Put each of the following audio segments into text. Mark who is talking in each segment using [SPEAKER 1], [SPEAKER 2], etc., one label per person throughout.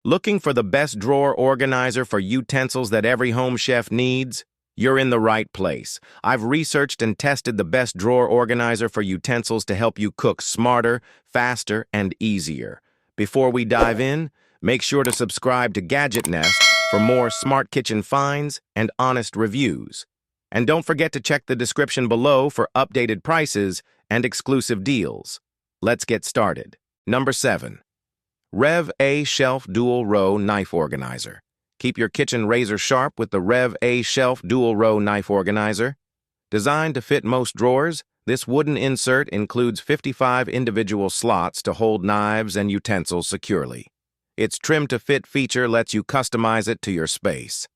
[SPEAKER 1] Looking for the best drawer organizer for utensils that every home chef needs? You're in the right place. I've researched and tested the best drawer organizer for utensils to help you cook smarter, faster, and easier. Before we dive in, make sure to subscribe to GadgetNest for more smart kitchen finds and honest reviews. And don't forget to check the description below for updated prices and exclusive deals. Let's get started. Number 7. Rev A Shelf Dual Row Knife Organizer. Keep your kitchen razor sharp with the Rev A Shelf Dual Row Knife Organizer. Designed to fit most drawers, this wooden insert includes 55 individual slots to hold knives and utensils securely. Its trim-to-fit feature lets you customize it to your space.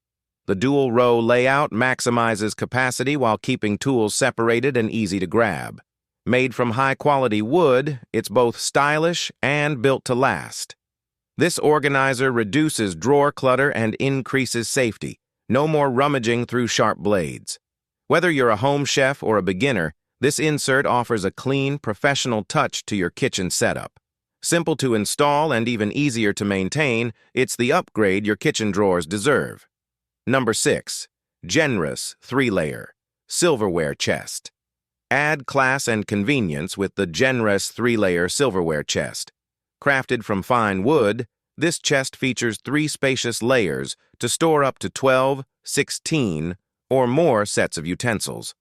[SPEAKER 1] The dual row layout maximizes capacity while keeping tools separated and easy to grab. Made from high-quality wood, it's both stylish and built to last. This organizer reduces drawer clutter and increases safety. No more rummaging through sharp blades. Whether you're a home chef or a beginner, this insert offers a clean, professional touch to your kitchen setup. Simple to install and even easier to maintain, it's the upgrade your kitchen drawers deserve. Number 6. Generous 3-layer Silverware Chest. Add class and convenience with the generous 3-layer silverware chest. Crafted from fine wood, this chest features 3 spacious layers to store up to 12, 16, or more sets of utensils.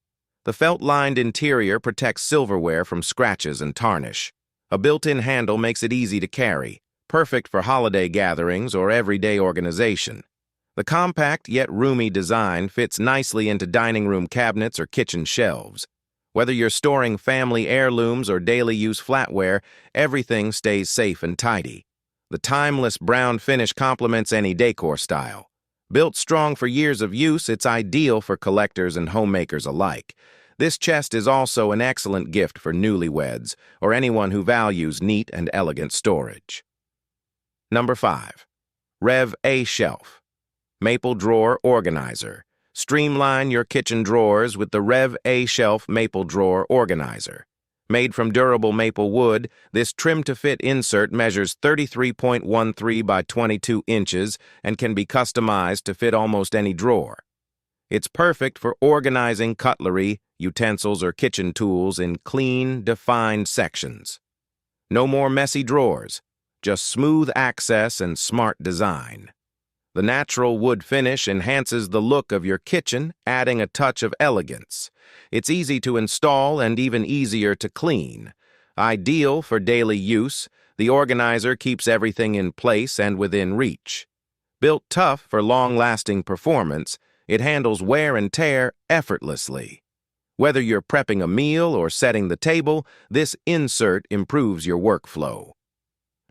[SPEAKER 1] The felt-lined interior protects silverware from scratches and tarnish. A built-in handle makes it easy to carry, perfect for holiday gatherings or everyday organization. The compact yet roomy design fits nicely into dining room cabinets or kitchen shelves. Whether you're storing family heirlooms or daily-use flatware, everything stays safe and tidy. The timeless brown finish complements any decor style. Built strong for years of use, it's ideal for collectors and homemakers alike. This chest is also an excellent gift for newlyweds or anyone who values neat and elegant storage. Number 5. Rev A Shelf Maple Drawer Organizer. Streamline your kitchen drawers with the Rev A Shelf Maple Drawer Organizer. Made from durable maple wood, this trim-to-fit insert measures 33.13 by 22 inches and can be customized to fit almost any drawer. It's perfect for organizing cutlery, utensils, or kitchen tools in clean, defined sections. No more messy drawers, just smooth access and smart design. The natural wood finish enhances the look of your kitchen, adding a touch of elegance. It's easy to install and even easier to clean. Ideal for daily use, the organizer keeps everything in place and within reach. Built tough for long-lasting performance, it handles wear and tear effortlessly. Whether you're prepping a meal or setting the table, this insert improves your workflow.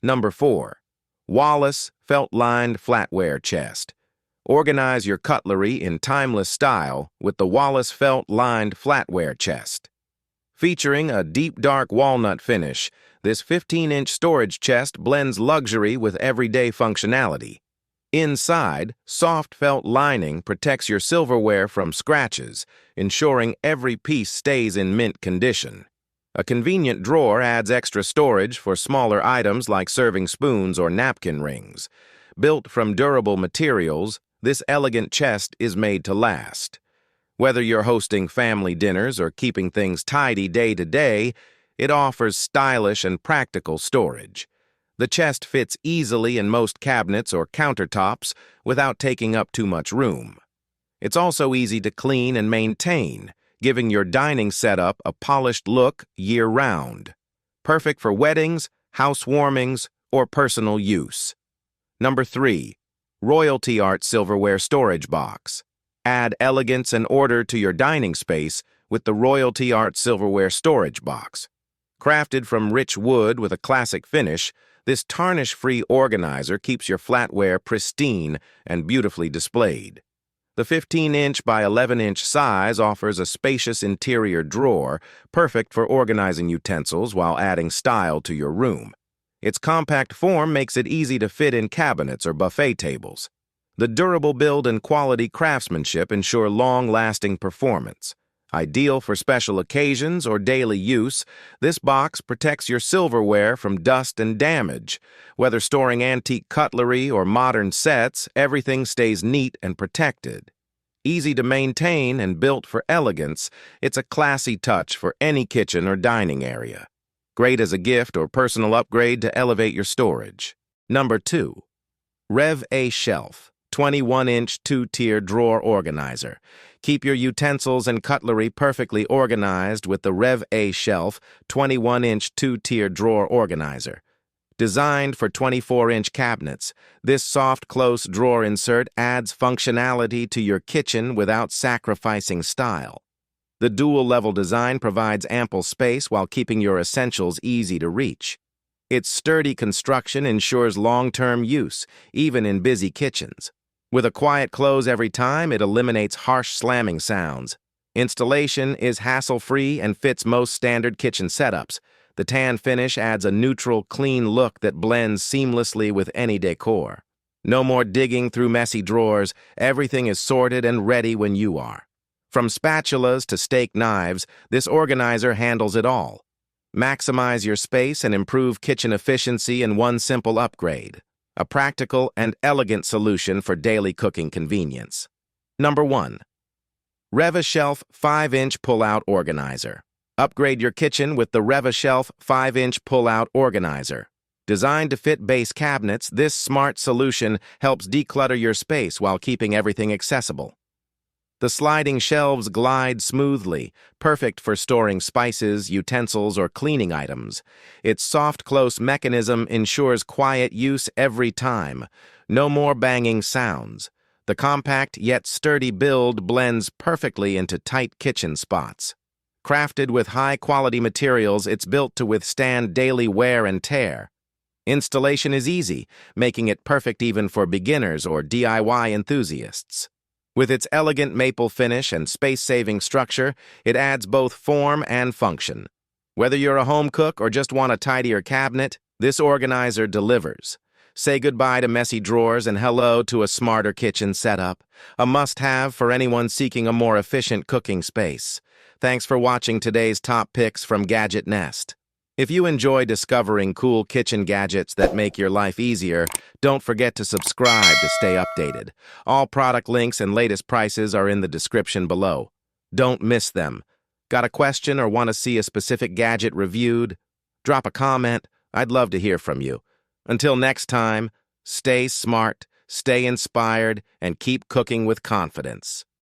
[SPEAKER 1] Number 4. Wallace Felt-Lined Flatware Chest. Organize your cutlery in timeless style with the Wallace Felt-Lined Flatware Chest. Featuring a deep dark walnut finish, this 15-inch storage chest blends luxury with everyday functionality. Inside, soft felt lining protects your silverware from scratches, ensuring every piece stays in mint condition. A convenient drawer adds extra storage for smaller items like serving spoons or napkin rings. Built from durable materials, this elegant chest is made to last. Whether you're hosting family dinners or keeping things tidy day to day, it offers stylish and practical storage. The chest fits easily in most cabinets or countertops without taking up too much room. It's also easy to clean and maintain, giving your dining setup a polished look year-round. Perfect for weddings, housewarmings, or personal use. Number 3. Royalty Art Silverware Storage Box. Add elegance and order to your dining space with the Royalty Art Silverware Storage Box. Crafted from rich wood with a classic finish, this tarnish-free organizer keeps your flatware pristine and beautifully displayed. The 15-inch by 11-inch size offers a spacious interior drawer, perfect for organizing utensils while adding style to your room. Its compact form makes it easy to fit in cabinets or buffet tables. The durable build and quality craftsmanship ensure long-lasting performance. Ideal for special occasions or daily use, this box protects your silverware from dust and damage. Whether storing antique cutlery or modern sets, everything stays neat and protected. Easy to maintain and built for elegance, it's a classy touch for any kitchen or dining area. Great as a gift or personal upgrade to elevate your storage. Number 2. Rev A Shelf, 21-inch 2-tier drawer organizer. Keep your utensils and cutlery perfectly organized with the Rev A Shelf 21-inch 2-tier drawer organizer. Designed for 24-inch cabinets, this soft, close drawer insert adds functionality to your kitchen without sacrificing style. The dual-level design provides ample space while keeping your essentials easy to reach. Its sturdy construction ensures long-term use, even in busy kitchens. With a quiet close every time, it eliminates harsh slamming sounds. Installation is hassle-free and fits most standard kitchen setups. The tan finish adds a neutral, clean look that blends seamlessly with any decor. No more digging through messy drawers. Everything is sorted and ready when you are. From spatulas to steak knives, this organizer handles it all. Maximize your space and improve kitchen efficiency in one simple upgrade. A practical and elegant solution for daily cooking convenience. Number 1. RevaShelf 5-inch Pull-Out Organizer. Upgrade your kitchen with the RevaShelf 5-inch Pull-Out Organizer. Designed to fit base cabinets, this smart solution helps declutter your space while keeping everything accessible. The sliding shelves glide smoothly, perfect for storing spices, utensils, or cleaning items. Its soft, close mechanism ensures quiet use every time. No more banging sounds. The compact yet sturdy build blends perfectly into tight kitchen spots. Crafted with high-quality materials, it's built to withstand daily wear and tear. Installation is easy, making it perfect even for beginners or DIY enthusiasts. With its elegant maple finish and space-saving structure, it adds both form and function. Whether you're a home cook or just want a tidier cabinet, this organizer delivers. Say goodbye to messy drawers and hello to a smarter kitchen setup. A must-have for anyone seeking a more efficient cooking space. Thanks for watching today's top picks from GadgetNest. If you enjoy discovering cool kitchen gadgets that make your life easier, don't forget to subscribe to stay updated. All product links and latest prices are in the description below. Don't miss them. Got a question or want to see a specific gadget reviewed? Drop a comment. I'd love to hear from you. Until next time, stay smart, stay inspired, and keep cooking with confidence.